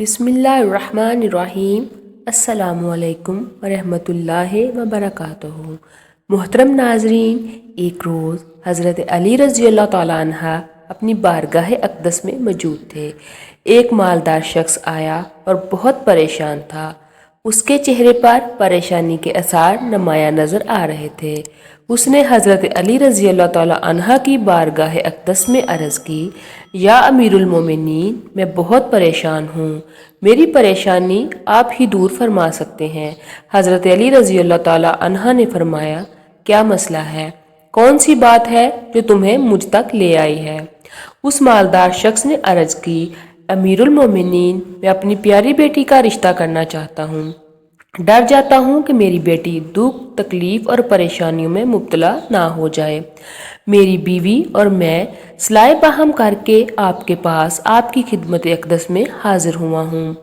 बिस्मिल्लाहिर्रहमानिर्रहीम। अस्सलामु अलैकुम वरहमतुल्लाहि वबरकातुहू। मोहतरम नाजरीन, एक रोज़ हज़रत अली रज़ी अल्लाह तआला अन्हा अपनी बारगाह अक़दस में मौजूद थे। एक मालदार शख्स आया और बहुत परेशान था। उसके चेहरे पर परेशानी के आसार नुमायां नज़र आ रहे थे। उसने हज़रत अली रज़ी अल्लाह तआला अन्हा की बारगाह अक़दस में अर्ज़ की, या अमीरुल मोमिनीन, मैं बहुत परेशान हूँ, मेरी परेशानी आप ही दूर फरमा सकते हैं। हज़रत अली रज़ी अल्लाह तआला अन्हा ने फरमाया, क्या मसला है, कौन सी बात है जो तुम्हें मुझ तक ले आई है। उस मालदार शख्स ने अर्ज़ की, अमीरुल मोमिनीन, मैं अपनी प्यारी बेटी का रिश्ता करना चाहता हूँ। डर जाता हूँ कि मेरी बेटी दुख, तकलीफ और परेशानियों में मुब्तला ना हो जाए। मेरी बीवी और मैं सलाह बहम करके आपके पास आपकी खिदमत अक़दस में हाजिर हुआ हूँ।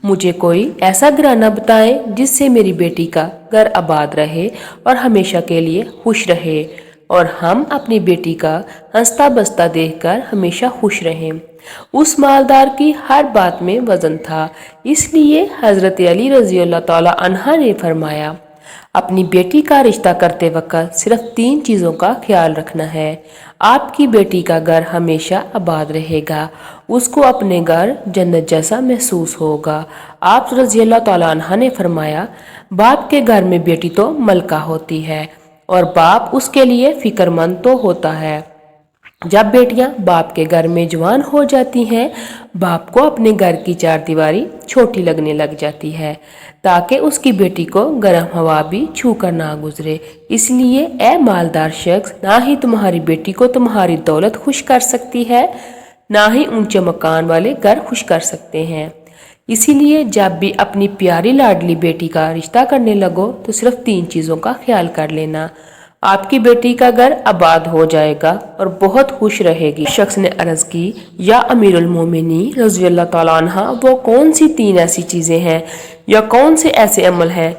मुझे कोई ऐसा घराना बताएं जिससे मेरी बेटी का घर आबाद रहे और हमेशा के लिए खुश रहे, और हम अपनी बेटी का हंसता बसता देखकर हमेशा खुश रहें। उस मालदार की हर बात में वजन था, इसलिए हज़रत अली रज़ी अल्लाह तआला अन्हा ने फरमाया, अपनी बेटी का रिश्ता करते वक्त सिर्फ 3 चीज़ों का ख्याल रखना है। आपकी बेटी का घर हमेशा आबाद रहेगा, उसको अपने घर जन्नत जैसा महसूस होगा। आप रज़ी अल्लाह तआला अन्हा ने फरमाया, बाप के घर में बेटी तो मलका होती है और बाप उसके लिए फ़िक्रमंद तो होता है। जब बेटियां बाप के घर में जवान हो जाती हैं, बाप को अपने घर की चारदीवारी छोटी लगने लग जाती है, ताकि उसकी बेटी को गर्म हवा भी छू कर ना गुजरे। इसलिए ए मालदार शख्स, ना ही तुम्हारी बेटी को तुम्हारी दौलत खुश कर सकती है, ना ही ऊंचे मकान वाले घर खुश कर सकते हैं। इसीलिए जब भी अपनी प्यारी लाडली बेटी का रिश्ता करने लगो तो सिर्फ 3 चीज़ों का ख्याल कर लेना। आपकी बेटी का घर आबाद हो जाएगा और बहुत खुश रहेगी। शख्स ने अर्ज़ की, या अमीरुल मोमिनीन रज़ी अल्लाह तआला अन्हा, वो कौन सी 3 ऐसी चीज़ें हैं या कौन से ऐसे अमल हैं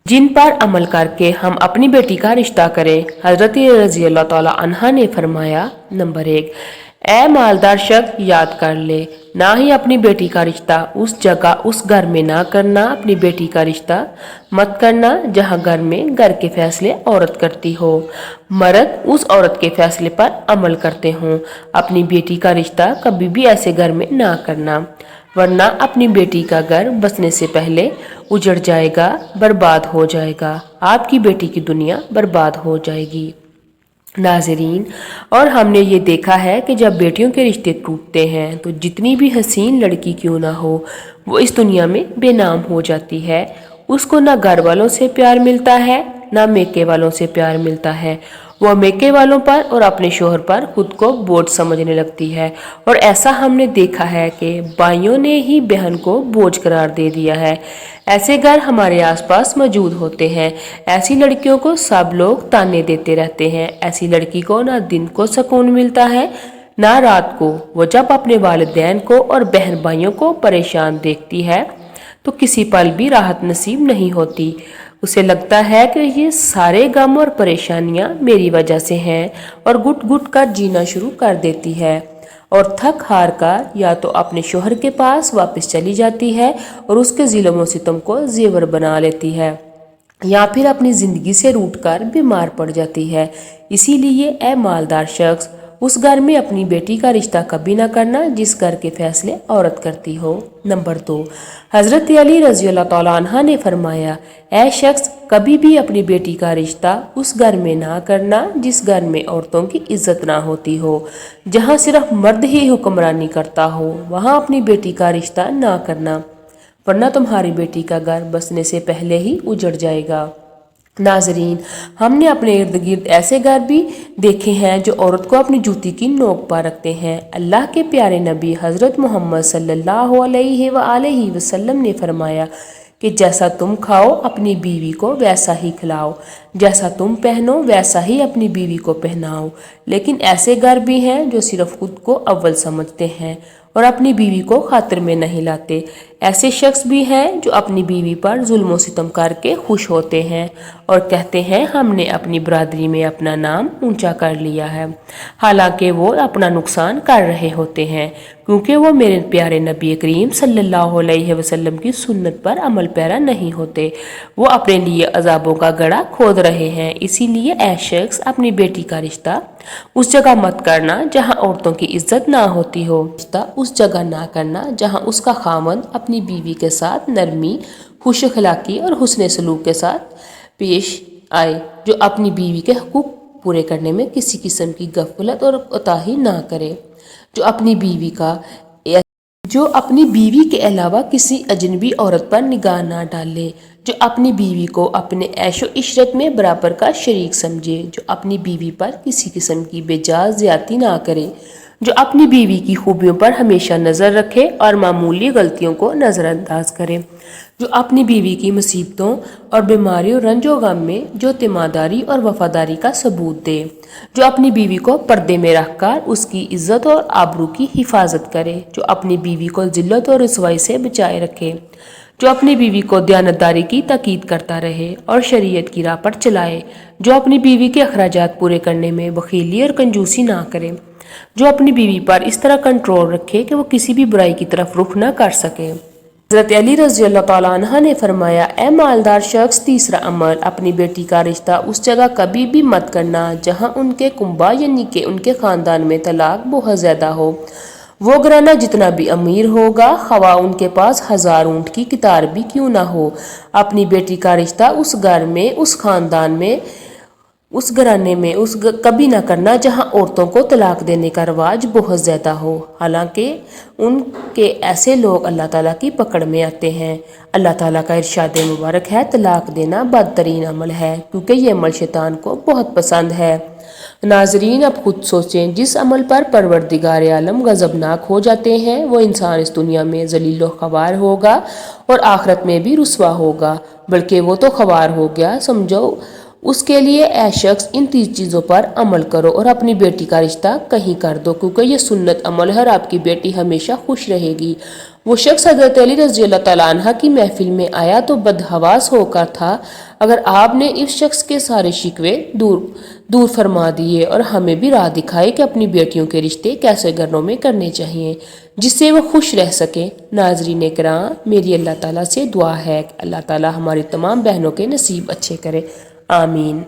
जिन पर अमल करके हम अपनी बेटी का रिश्ता करें। हज़रत रज़ी अल्लाह तआला अन्हा ने फरमाया, नंबर 1, ए मालदार शख्स, याद कर ले, ना ही अपनी बेटी का रिश्ता उस जगह उस घर में ना करना। अपनी बेटी का रिश्ता मत करना जहाँ घर में घर के फैसले औरत करती हो, मर्द उस औरत के फैसले पर अमल करते हों। अपनी बेटी का रिश्ता कभी भी ऐसे घर में ना करना, वरना अपनी बेटी का घर बसने से पहले उजड़ जाएगा, बर्बाद हो जाएगा। आपकी बेटी की दुनिया बर्बाद हो जाएगी। नाज़रीन, और हमने ये देखा है कि जब बेटियों के रिश्ते टूटते हैं तो जितनी भी हसीन लड़की क्यों ना हो, वो इस दुनिया में बेनाम हो जाती है। उसको ना घर वालों से प्यार मिलता है, ना मेके वालों से प्यार मिलता है। वो मेके वालों पर और अपने शोहर पर खुद को बोझ समझने लगती है, और ऐसा हमने देखा है कि भाइयों ने ही बहन को बोझ करार दे दिया है। ऐसे घर हमारे आसपास मौजूद होते हैं। ऐसी लड़कियों को सब लोग ताने देते रहते हैं। ऐसी लड़की को ना दिन को सुकून मिलता है ना रात को। वो जब अपने वालिदैन को और बहन भाइयों को परेशान देखती है तो किसी पल भी राहत नसीब नहीं होती। उसे लगता है कि ये सारे गम और परेशानियां मेरी वजह से हैं, और घुट घुट कर जीना शुरू कर देती है, और थक हार कर या तो अपने शोहर के पास वापस चली जाती है और उसके ज़ुल्म व सितम को जेवर बना लेती है, या फिर अपनी ज़िंदगी से रूठ कर बीमार पड़ जाती है। इसीलिए ए मालदार शख्स, उस घर में अपनी बेटी का रिश्ता कभी ना करना जिस घर के फैसले औरत करती हो। नंबर 2, हज़रत अली रज़ी अल्लाह तआला अन्हा ने फरमाया, ऐ शख्स, कभी भी अपनी बेटी का रिश्ता उस घर में ना करना जिस घर में औरतों की इज्जत ना होती हो, जहाँ सिर्फ मर्द ही हुक्मरानी करता हो। वहाँ अपनी बेटी का रिश्ता ना करना, वरना तुम्हारी बेटी का घर बसने से पहले ही उजड़ जाएगा। नाजरीन, हमने अपने इर्द गिर्द ऐसे घर भी देखे हैं जो औरत को अपनी जूती की नोक पर रखते हैं। अल्लाह के प्यारे नबी हज़रत मोहम्मद सल्लल्लाहु अलैहि वसल्लम ने फरमाया कि जैसा तुम खाओ अपनी बीवी को वैसा ही खिलाओ, जैसा तुम पहनो वैसा ही अपनी बीवी को पहनाओ। लेकिन ऐसे घर भी हैं जो सिर्फ खुद को अव्वल समझते हैं और अपनी बीवी को खातिर में नहीं लाते। ایسے شخص بھی ہیں جو اپنی بیوی پر ظلم و ستم کر کے خوش ہوتے ہیں اور کہتے ہیں ہم نے اپنی برادری میں اپنا نام اونچا کر لیا ہے، حالانکہ وہ اپنا نقصان کر رہے ہوتے ہیں، کیونکہ وہ میرے پیارے نبی کریم صلی اللہ علیہ وسلم کی سنت پر عمل پیرا نہیں ہوتے، وہ اپنے لیے عذابوں کا گڑھا کھود رہے ہیں۔ اسی لیے اے شخص اپنی بیٹی کا رشتہ اس جگہ مت کرنا جہاں عورتوں کی عزت نہ ہوتی ہو، رشتہ اس جگہ نہ کرنا جہاں اس کا خاوند اپنی بیوی کے ساتھ نرمی، خوش اخلاقی اور حسن سلوک کے ساتھ پیش آئے، جو اپنی بیوی کے حقوق پورے کرنے میں کسی قسم کی غفلت اور کوتاہی نہ کرے، جو اپنی بیوی کے علاوہ کسی اجنبی عورت پر نگاہ نہ ڈالے، جو اپنی بیوی کو اپنے عیش و عشرت میں برابر کا شریک سمجھے، جو اپنی بیوی پر کسی قسم کی بے جا زیادتی نہ کرے، جو اپنی بیوی کی خوبیوں پر ہمیشہ نظر رکھے اور معمولی غلطیوں کو نظر انداز کرے، جو اپنی بیوی کی مصیبتوں اور بیماریوں رنج و غم میں جو تیمارداری اور وفاداری کا ثبوت دے، جو اپنی بیوی کو پردے میں رکھ کر اس کی عزت اور آبرو کی حفاظت کرے، جو اپنی بیوی کو ذلت اور رسوائی سے بچائے رکھے، جو اپنی بیوی کو دیانتداری کی تاکید کرتا رہے اور شریعت کی راہ پر چلائے، جو اپنی بیوی کے اخراجات پورے کرنے میں بخیلی اور کنجوسی نہ کرے، جو اپنی بیوی پر اس طرح کنٹرول رکھے کہ وہ کسی بھی برائی کی طرف رخ نہ کر سکے۔ حضرت علی رضی اللہ تعالیٰ عنہ نے فرمایا، اے مالدار شخص، تیسرا عمل، اپنی بیٹی کا رشتہ اس جگہ کبھی بھی مت کرنا جہاں ان کے کنبہ یعنی کہ ان کے خاندان میں طلاق بہت زیادہ ہو۔ وہ گھرانہ جتنا بھی امیر ہوگا، خواہ ان کے پاس 1000 اونٹ کی قطار بھی کیوں نہ ہو، اپنی بیٹی کا رشتہ اس گھر میں، اس خاندان میں، اس گھرانے میں کبھی نہ کرنا جہاں عورتوں کو طلاق دینے کا رواج بہت زیادہ ہو، حالانکہ ان کے ایسے لوگ اللہ تعالیٰ کی پکڑ میں آتے ہیں۔ اللہ تعالیٰ کا ارشاد مبارک ہے، طلاق دینا بدترین عمل ہے کیونکہ یہ عمل شیطان کو بہت پسند ہے۔ ناظرین، اب خود سوچیں، جس عمل پر پروردگار عالم غضبناک ہو جاتے ہیں، وہ انسان اس دنیا میں ذلیل و خوار ہوگا اور آخرت میں بھی رسوا ہوگا، بلکہ وہ تو خوار ہو گیا سمجھو۔ اس کے لیے اے شخص ان 3 چیزوں پر عمل کرو اور اپنی بیٹی کا رشتہ کہیں کر دو، کیونکہ یہ سنت عمل ہے اور آپ کی بیٹی ہمیشہ خوش رہے گی۔ وہ شخص حضرت علی رضی اللہ تعالیٰ عنہ کی محفل میں آیا تو بدحواس ہو کر تھا، اگر آپ نے اس شخص کے سارے شکوے دور فرما دیے اور ہمیں بھی راہ دکھائی کہ اپنی بیٹیوں کے رشتے کیسے گھروں میں کرنے چاہیے جس سے وہ خوش رہ سکیں۔ ناظرین کرام، میری اللہ تعالیٰ سے دعا ہے کہ اللہ تعالیٰ ہماری تمام بہنوں کے نصیب اچھے کرے، آمین۔